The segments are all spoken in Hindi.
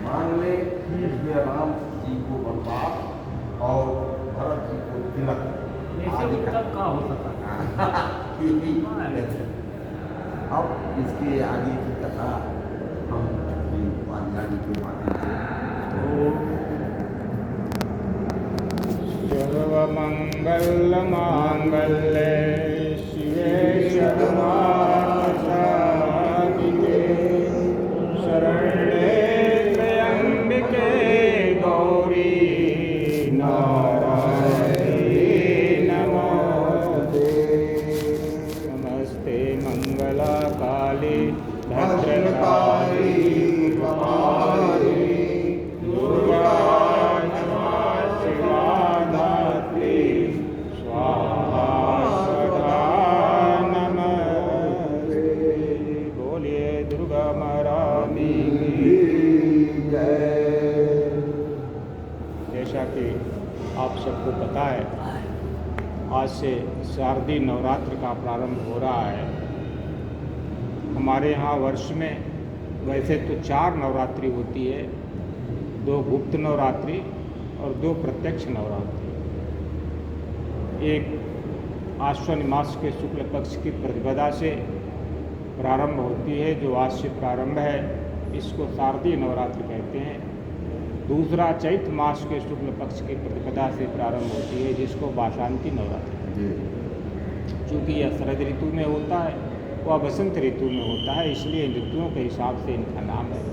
मान ले इसमें राम जी को वनवास और भरत जी को तिलक ऐसे उत्तम का हो सकता अब इसके आगे की कथा हम अपनी वाणी के माध्यम से सर्वमंगल मांगल्ये शिवे सर्वार्थसाधिके शरण्ये त्र्यंबके गौरी नारायणी नमोस्तुते नमस्ते मंगलाकाली भद्रकाली कपाली दुर्गा जैसा कि आप सबको पता है, आज से शारदीय नवरात्र का प्रारंभ हो रहा है। हमारे यहाँ वर्ष में वैसे तो 4 नवरात्रि होती है, 2 गुप्त नवरात्रि और 2 प्रत्यक्ष नवरात्रि। एक आश्विन मास के शुक्ल पक्ष की प्रतिपदा से प्रारंभ होती है, जो आज से प्रारंभ है, इसको शारदीय नवरात्रि कहते हैं। दूसरा चैत्र मास के शुक्ल पक्ष की प्रतिपदा से प्रारंभ होती है, जिसको बाशांती नवरात्रि कहते हैं। चूँकि यह शरद ऋतु में होता है, वह बसंत ऋतु में होता है, इसलिए इन ऋतुओं के हिसाब से इनका नाम है।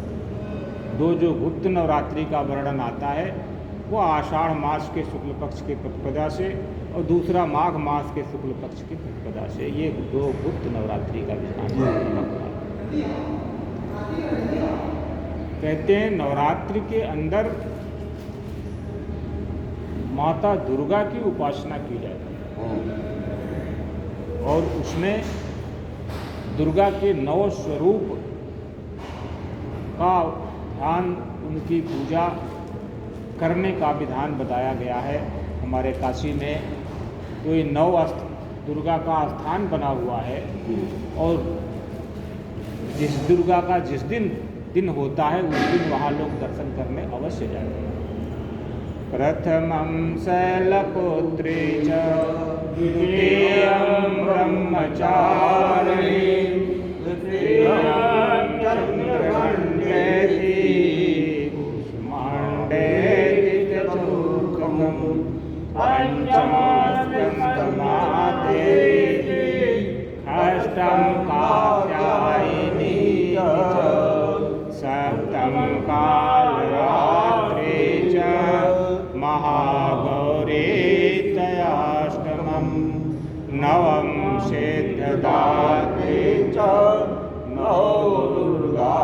2 जो गुप्त नवरात्रि का वर्णन आता है, वह आषाढ़ मास के शुक्ल पक्ष की प्रतिपदा से और दूसरा माघ मास के शुक्ल पक्ष की प्रतिपदा से। ये 2 गुप्त नवरात्रि का विधान है। कहते हैं नवरात्रि के अंदर माता दुर्गा की उपासना की जाती है और उसमें दुर्गा के 9 स्वरूप का ध्यान, उनकी पूजा करने का विधान बताया गया है। हमारे काशी में कोई 9 दुर्गा का स्थान बना हुआ है और जिस दुर्गा का जिस दिन होता है उस दिन वहाँ लोग दर्शन करने अवश्य जाते हैं। प्रथमं शैलपुत्री च द्वितीयं ब्रह्मचारिणी तृतीयं चन्द्रमण्डेति कुष्माण्डेति चतुर्थं पंचमं स्कन्धमातेति षष्ठं कात्यायनी च सप्तम कालरात्रि च महागौरी तयाष्टमं नवम सिद्धदात्री च नवदुर्गा।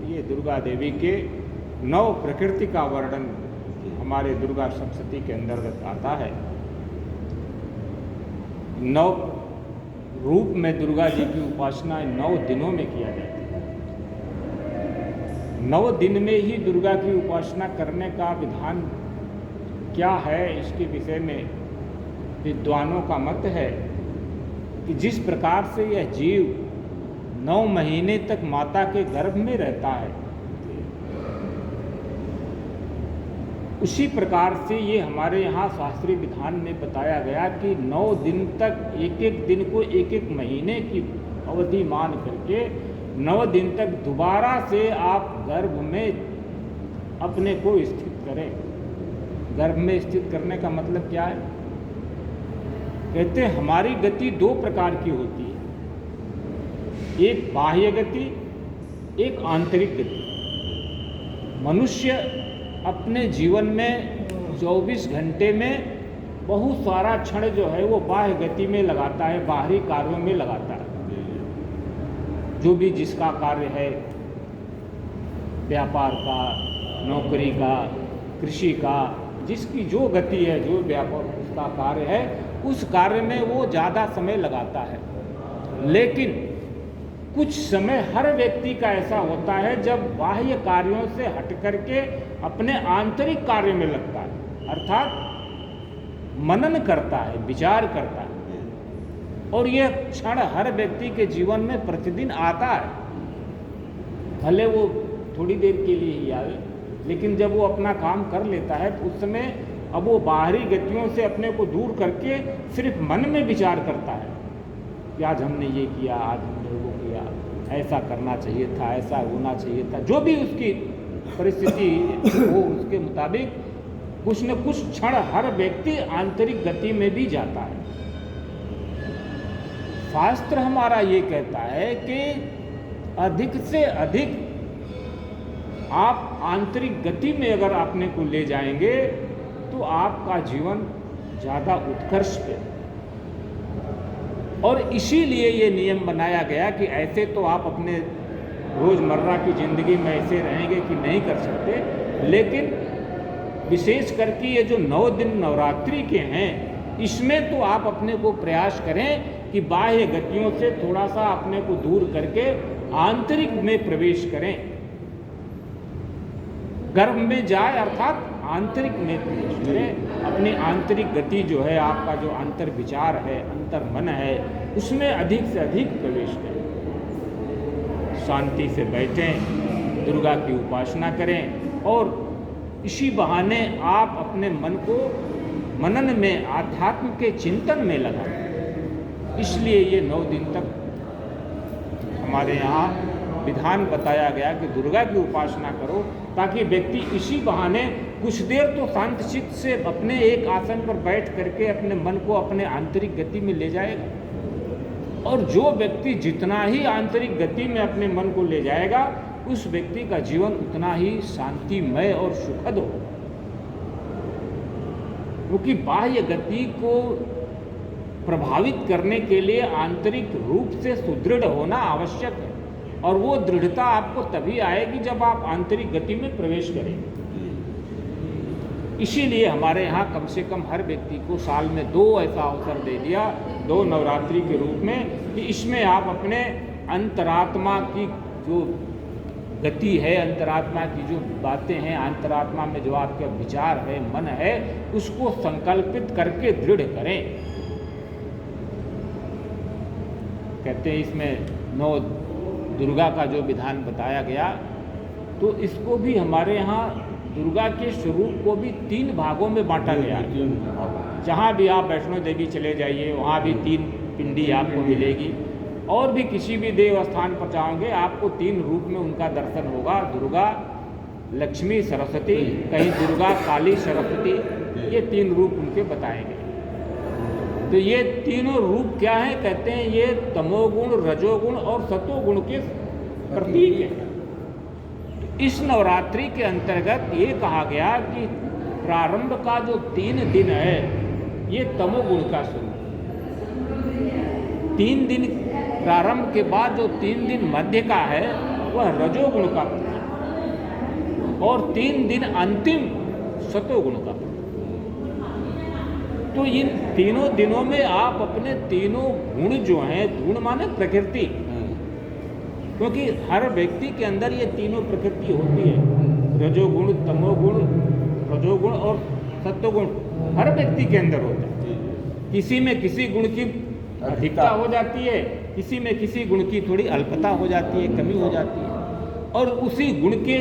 ये दुर्गा देवी के 9 प्रकृति का वर्णन हमारे दुर्गा सप्तशती के अंतर्गत आता है। 9 रूप में दुर्गा जी की उपासना 9 दिनों में किया जाती है। 9 दिन में ही दुर्गा की उपासना करने का विधान क्या है, इसके विषय में विद्वानों का मत है कि जिस प्रकार से यह जीव 9 महीने तक माता के गर्भ में रहता है, उसी प्रकार से ये हमारे यहाँ शास्त्रीय विधान में बताया गया कि 9 दिन तक एक दिन को एक महीने की अवधि मान करके 9 दिन तक दोबारा से आप गर्भ में अपने को स्थित करें। गर्भ में स्थित करने का मतलब क्या है? कहते हैं हमारी गति 2 प्रकार की होती है, एक बाह्य गति, एक आंतरिक गति। मनुष्य अपने जीवन में 24 घंटे में बहुत सारा क्षण जो है वो बाह्य गति में लगाता है, बाहरी कार्यों में लगाता है। जो भी जिसका कार्य है, व्यापार का, नौकरी का, कृषि का, जिसकी जो गति है, जो व्यापार उसका कार्य है, उस कार्य में वो ज़्यादा समय लगाता है। लेकिन कुछ समय हर व्यक्ति का ऐसा होता है जब बाह्य कार्यों से हट करके अपने आंतरिक कार्य में लगता है, अर्थात मनन करता है, विचार करता है। और यह क्षण हर व्यक्ति के जीवन में प्रतिदिन आता है। भले वो थोड़ी देर के लिए ही आए, लेकिन जब वो अपना काम कर लेता है तो उस समय अब वो बाहरी गतियों से अपने को दूर करके सिर्फ मन में विचार करता है कि आज हमने ये किया, आज हमने वो किया, ऐसा करना चाहिए था, ऐसा होना चाहिए था। जो भी उसकी परिस्थिति हो उसके मुताबिक कुछ न कुछ क्षण हर व्यक्ति आंतरिक गति में भी जाता है। शास्त्र हमारा ये कहता है कि अधिक से अधिक आप आंतरिक गति में अगर अपने को ले जाएंगे तो आपका जीवन ज़्यादा उत्कर्ष पे। और इसीलिए ये नियम बनाया गया कि ऐसे तो आप अपने रोज़मर्रा की ज़िंदगी में ऐसे रहेंगे कि नहीं कर सकते, लेकिन विशेष करके ये जो 9 दिन नवरात्रि के हैं इसमें तो आप अपने को प्रयास करें कि बाह्य गतियों से थोड़ा सा अपने को दूर करके आंतरिक में प्रवेश करें। गर्भ में जाए अर्थात आंतरिक में प्रवेश करें। अपनी आंतरिक गति जो है, आपका जो अंतर विचार है, अंतर मन है, उसमें अधिक से अधिक प्रवेश करें। शांति से बैठें, दुर्गा की उपासना करें और इसी बहाने आप अपने मन को मनन में, आध्यात्म के चिंतन में लगाएं। इसलिए ये 9 दिन तक हमारे यहाँ विधान बताया गया कि दुर्गा की उपासना करो, ताकि व्यक्ति इसी बहाने कुछ देर तो शांत चित्त से अपने एक आसन पर बैठ करके अपने मन को अपने आंतरिक गति में ले जाएगा। और जो व्यक्ति जितना ही आंतरिक गति में अपने मन को ले जाएगा उस व्यक्ति का जीवन उतना ही शांतिमय और सुखद होगा। क्योंकि बाह्य गति को प्रभावित करने के लिए आंतरिक रूप से सुदृढ़ होना आवश्यक है, और वो दृढ़ता आपको तभी आएगी जब आप आंतरिक गति में प्रवेश करेंगे। इसीलिए हमारे यहाँ कम से कम हर व्यक्ति को साल में 2 ऐसा अवसर दे दिया, 2 नवरात्रि के रूप में, कि इसमें आप अपने अंतरात्मा की जो गति है, अंतरात्मा की जो बातें हैं, अंतरात्मा में जो आपके विचार है, मन है, उसको संकल्पित करके दृढ़ करें। कहते हैं इसमें 9 दुर्गा का जो विधान बताया गया, तो इसको भी हमारे यहाँ दुर्गा के स्वरूप को भी 3 भागों में बांटा गया। जहाँ भी आप वैष्णो देवी चले जाइए वहाँ भी 3 पिंडी आपको मिलेगी, और भी किसी भी देव स्थान पर जाओगे आपको 3 रूप में उनका दर्शन होगा, दुर्गा, लक्ष्मी, सरस्वती, कहीं दुर्गा, काली, सरस्वती, ये 3 रूप उनके बताएंगे। तो ये तीनों रूप क्या है? कहते हैं ये तमोगुण, रजोगुण और सतोगुण के प्रतीक हैं। इस नवरात्रि के अंतर्गत ये कहा गया कि प्रारंभ का जो 3 दिन है ये तमोगुण का स्वरूप। 3 दिन प्रारंभ के बाद जो 3 दिन मध्य का है वह रजोगुण का प्रतीक, और 3 दिन अंतिम सतोगुण का। तो इन तीनों दिनों में आप अपने तीनों गुण जो हैं, गुण माने प्रकृति, क्योंकि हर व्यक्ति के अंदर ये तीनों प्रकृति होती है, रजोगुण, तमोगुण, रजोगुण और सत्वगुण हर व्यक्ति के अंदर होता है। किसी में किसी गुण की अधिकता हो जाती है, किसी में किसी गुण की थोड़ी अल्पता हो जाती है, कमी हो जाती है, और उसी गुण के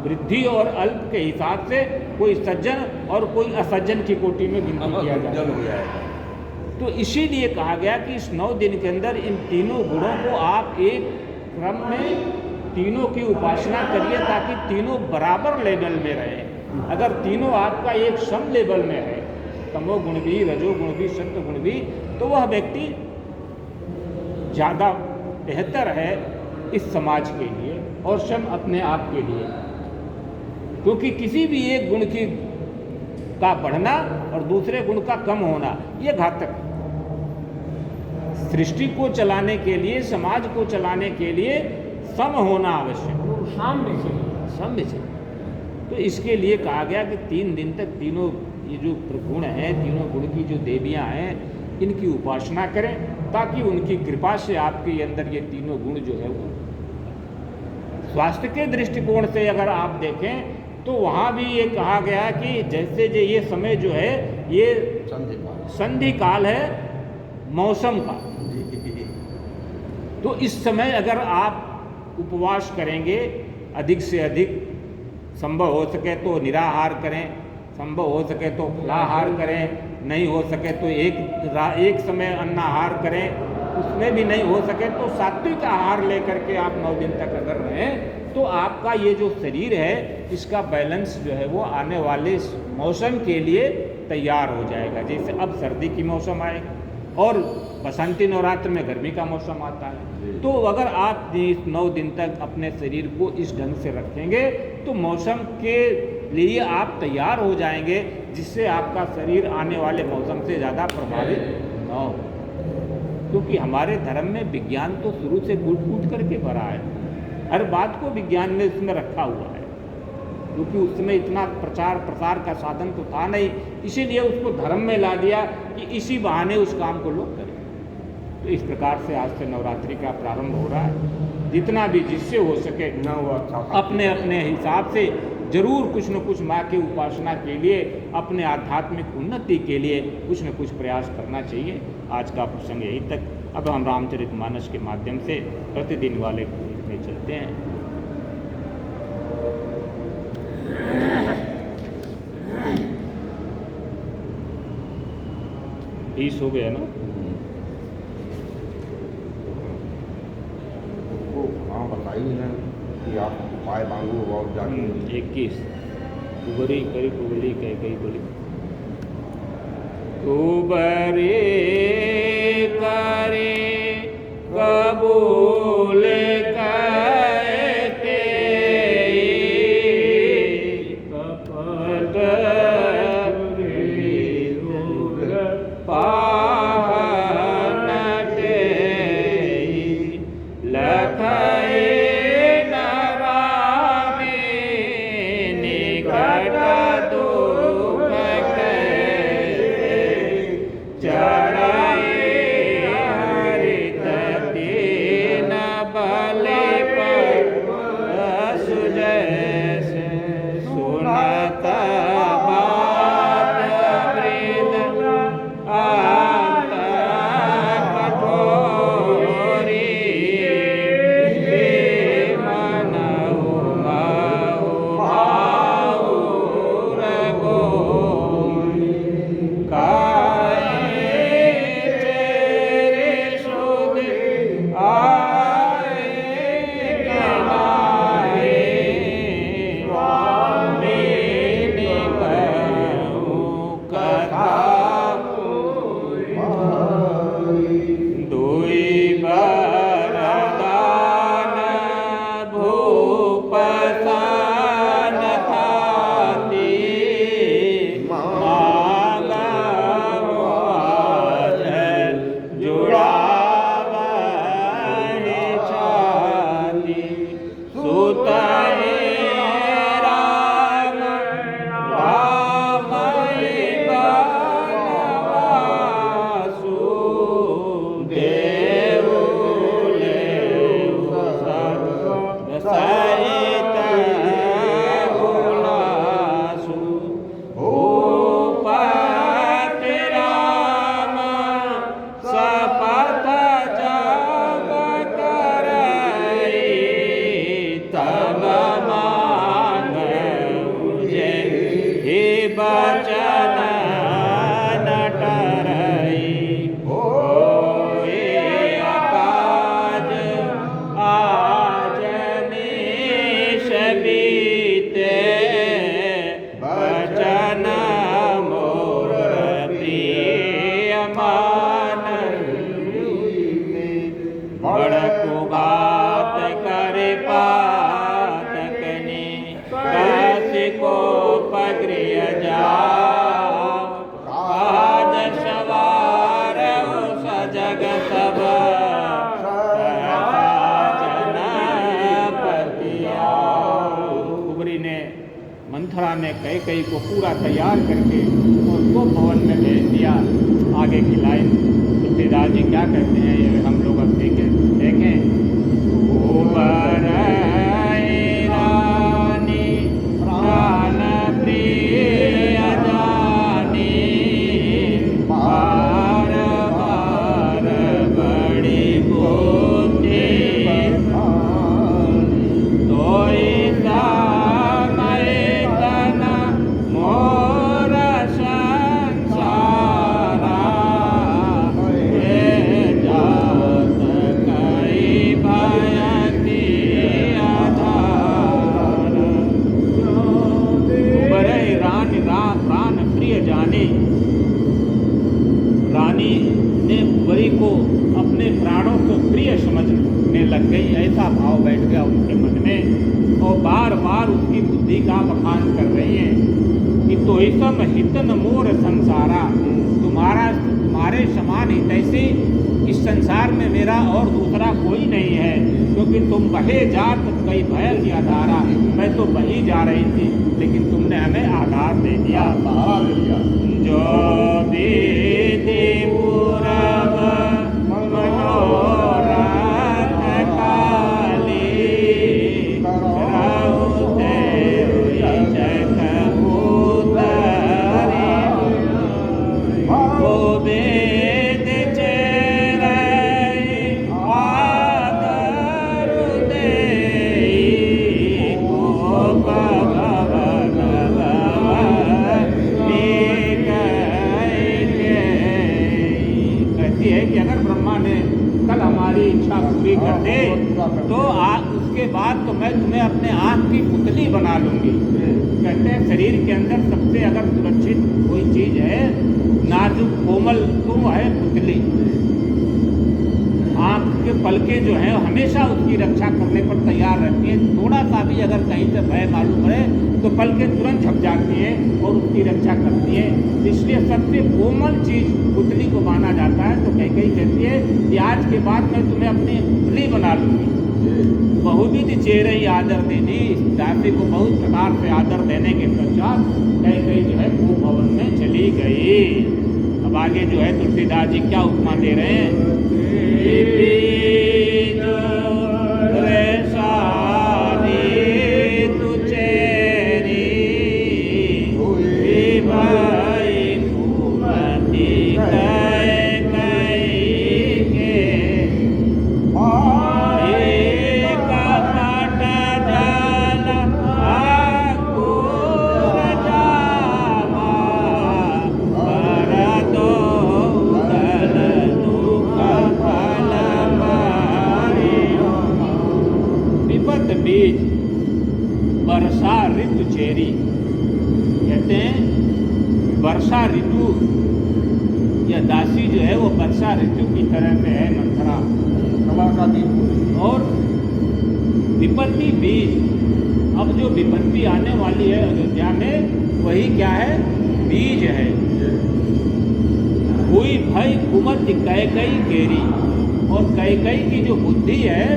वृद्धि और अल्प के हिसाब से कोई सज्जन और कोई असज्जन की कोटि में गिनती किया जाता है। तो इसीलिए कहा गया कि इस 9 दिन के अंदर इन तीनों गुणों को आप एक क्रम में तीनों की उपासना करिए, ताकि तीनों बराबर लेवल में रहे। अगर तीनों आपका एक सम लेवल में है, तमोगुण भी, रजोगुण भी, सत्वगुण भी, तो वह व्यक्ति ज़्यादा बेहतर है इस समाज के लिए और स्वयं अपने आप के लिए। क्योंकि किसी भी एक गुण की का बढ़ना और दूसरे गुण का कम होना ये घातक है। सृष्टि को चलाने के लिए, समाज को चलाने के लिए सम होना आवश्यक है, साम्य चाहिए। तो इसके लिए कहा गया कि 3 दिन तक तीनों ये जो गुण हैं, तीनों गुण की जो देवियां हैं, इनकी उपासना करें, ताकि उनकी कृपा से आपके अंदर ये तीनों गुण जो है वो। स्वास्थ्य के दृष्टिकोण से अगर आप देखें तो वहाँ भी ये कहा गया कि जैसे ये समय जो है ये संधि काल है मौसम का, तो इस समय अगर आप उपवास करेंगे, अधिक से अधिक, संभव हो सके तो निराहार करें, संभव हो सके तो फलाहार करें, नहीं हो सके तो एक समय अन्नाहार करें, उसमें भी नहीं हो सके तो सात्विक आहार लेकर के आप 9 दिन तक अगर रहें तो आपका ये जो शरीर है इसका बैलेंस जो है वो आने वाले मौसम के लिए तैयार हो जाएगा। जैसे अब सर्दी की मौसम आएगा और बसंती नवरात्र में गर्मी का मौसम आता है, तो अगर आप इस 9 दिन तक अपने शरीर को इस ढंग से रखेंगे तो मौसम के लिए आप तैयार हो जाएंगे, जिससे आपका शरीर आने वाले मौसम से ज़्यादा प्रभावित न हो। क्योंकि हमारे धर्म में विज्ञान तो शुरू से कूट करके भरा है, हर बात को विज्ञान ने इसमें रखा हुआ है, क्योंकि उसमें इतना प्रचार प्रसार का साधन तो था नहीं, इसीलिए उसको धर्म में ला दिया कि इसी बहाने उस काम को लोग करें। तो इस प्रकार से आज से नवरात्रि का प्रारंभ हो रहा है। जितना भी जिससे हो सके अपने अपने हिसाब से जरूर कुछ न कुछ माँ की उपासना के लिए, अपने आध्यात्मिक उन्नति के लिए कुछ न कुछ प्रयास करना चाहिए। आज का प्रसंग यहीं तक। अब हम रामचरितमानस के माध्यम से प्रतिदिन वाले में चलते हैं। बीस हो गया ना? हाँ बताइए ना कि आप उपाय मांगो और जाके 21 कुबरी करी कुबली कह गई बोली कुबरी करे कबूल कहते कपट पाहनते लखई नरामे निकट दुख कैसे चढ़ाए हरित दीन बलि पर सुजैसे सुनत बात वृद आंत कठोरी मनहु भावुर गोई काहे तेरे सुध आए कनाए मेने कहूँ कथा दुई बरदान भूप सान थाती मांगवाज जुड़ावहि छाती सुतहि राम रामहि बनवासु देवु लेउ सहित गुलासु भूपति राम सपथ जब करई तब मांगऊ जे हे बचन न टरई होए अकाज आज निश बीते बचन मोर प्रिय मान बड़को बात करे पातकने कसी को पगृह जाओ आज सवार हो सजग सब जनपति आओ। कुबरी ने मंथरा ने कई को पूरा तैयार करके उनको भवन में भेज दिया। आगे की लाइन तुलसीदास जी क्या कहते हैं ये हम लोग अब देखें। कुबर रानी प्राण प्रिय जानी बार बार बड़ी बुद्धि लग गई, ऐसा भाव बैठ गया उनके मन में और बार बार उसकी बुद्धि का बखान कर रही हैं कि तो ऐसम हितन मोर संसारा, तुम्हारे समान हित ऐसे इस संसार में मेरा और दूसरा कोई नहीं है, क्योंकि तुम बहे जात कई भय की आधारा, मैं तो बही जा रही थी लेकिन तुमने हमें आधार दे दिया। सहारा दे दिया। जो विधि पूरब मनोरथ काली, राउते जग भूतरी, वो वेद चेरै आदर देई, को भगवन कहती है कि अगर ब्रह्मा ने कल हमारी इच्छा पूरी कर दे तो उसके बाद तो मैं तुम्हें अपने आँख की पुतली बना लूँगी। कहते हैं शरीर के अंदर सबसे अगर सुरक्षित कोई चीज़ है, नाजुक कोमल, तो वो है पुतली। आँख के पलकें जो हैं हमेशा उसकी रक्षा करने पर तैयार रहती हैं, थोड़ा सा भी अगर कहीं से भय मालूम पड़े तो पलकें तुरंत झप जाती हैं और उसकी रक्षा करती हैं। इसलिए सबसे कोमल चीज़ पुतली को माना जाता है। तो कई कहती है कि आज के बाद मैं तुम्हें अपनी पुतली बना लूँगी। बहुविध चेरई आदर देनी, इस दासी को बहुत प्रकार से आदर देने के पश्चात कई जो है वो भवन में चली गई। अब आगे जो है तुलसीदास जी क्या उपमा दे रहे हैं, बीज वर्षा ऋतु चेरी। कहते हैं वर्षा ऋतु, यह दासी जो है वो वर्षा ऋतु की तरह से है, मंथरा कमल का बीज और विपत्ति बीज। अब जो विपत्ति आने वाली है अयोध्या में वही क्या है, बीज है। हुई भय कुमत कैकई केरी, और कैकई की जो बुद्धि है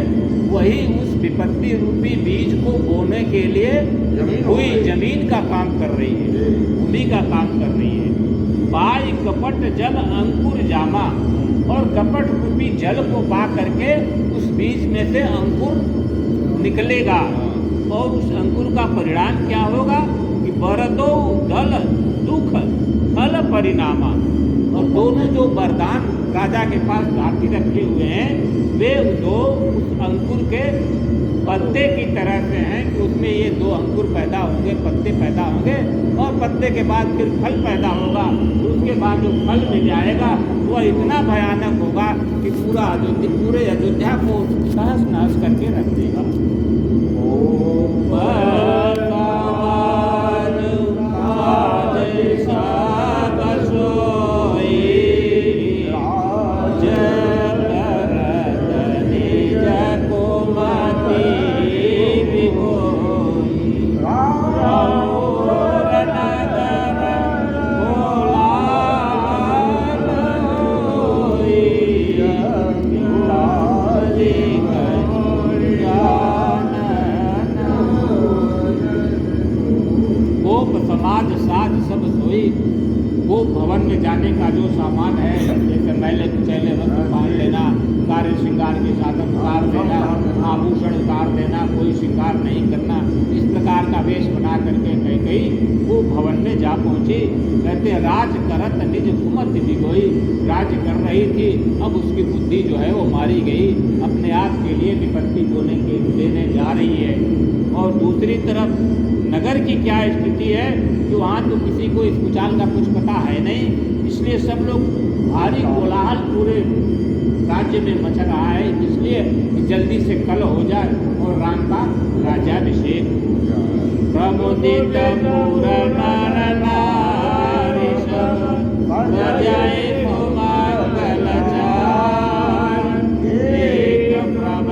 वही उस विपत्ति रूपी बीज को बोने के लिए हुई जमीन का काम कर रही है, भूमि का काम कर रही है। पाई कपट जल अंकुर जामा, और कपट रूपी जल को पा करके उस बीज में से अंकुर निकलेगा और उस अंकुर का परिणाम क्या होगा कि बरदो दल दुख फल परिणामा। और दोनों जो वरदान राजा के पास हाथी रखे हुए हैं वे दो उस अंकुर के पत्ते की तरह से हैं कि उसमें ये दो अंकुर पैदा होंगे, पत्ते पैदा होंगे और पत्ते के बाद फिर फल पैदा होगा। उसके बाद जो फल मिल जाएगा वह इतना भयानक होगा कि पूरे अयोध्या को तहस नहस करके रख देगा। समाज साज सब सोई। वो भवन में जाने का जो सामान है, जैसे मैले कुचैले वस्त्र पहन लेना, कार्य श्रृंगार के साधन उतार देना, आभूषण उतार देना, कोई श्रृंगार नहीं करना, इस प्रकार का वेश बना करके कई वो भवन में जा पहुँची। कहते राज करत निज कुमत बिगोई, राज कर रही थी, अब उसकी बुद्धि जो है वो मारी गई, अपने आप के लिए विपत्ति देने जा रही है। और दूसरी तरफ नगर की क्या स्थिति है कि वहाँ तो किसी को इस कुचाल का कुछ पता है नहीं, इसलिए सब लोग भारी कोलाहल पूरे राज्य में मच रहा है, इसलिए कि जल्दी से कल हो जाए और राम का राज्याभिषेक। प्रमुदित मूर नर नारी सब बजाए एक प्रभ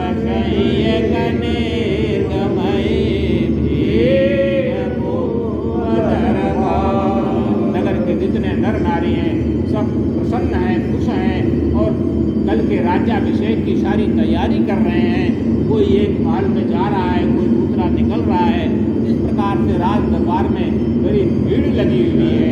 रहे हैं, कोई एक महल में जा रहा है, कोई दूसरा निकल रहा है। इस प्रकार से राज दरबार में बड़ी भीड़ लगी हुई है।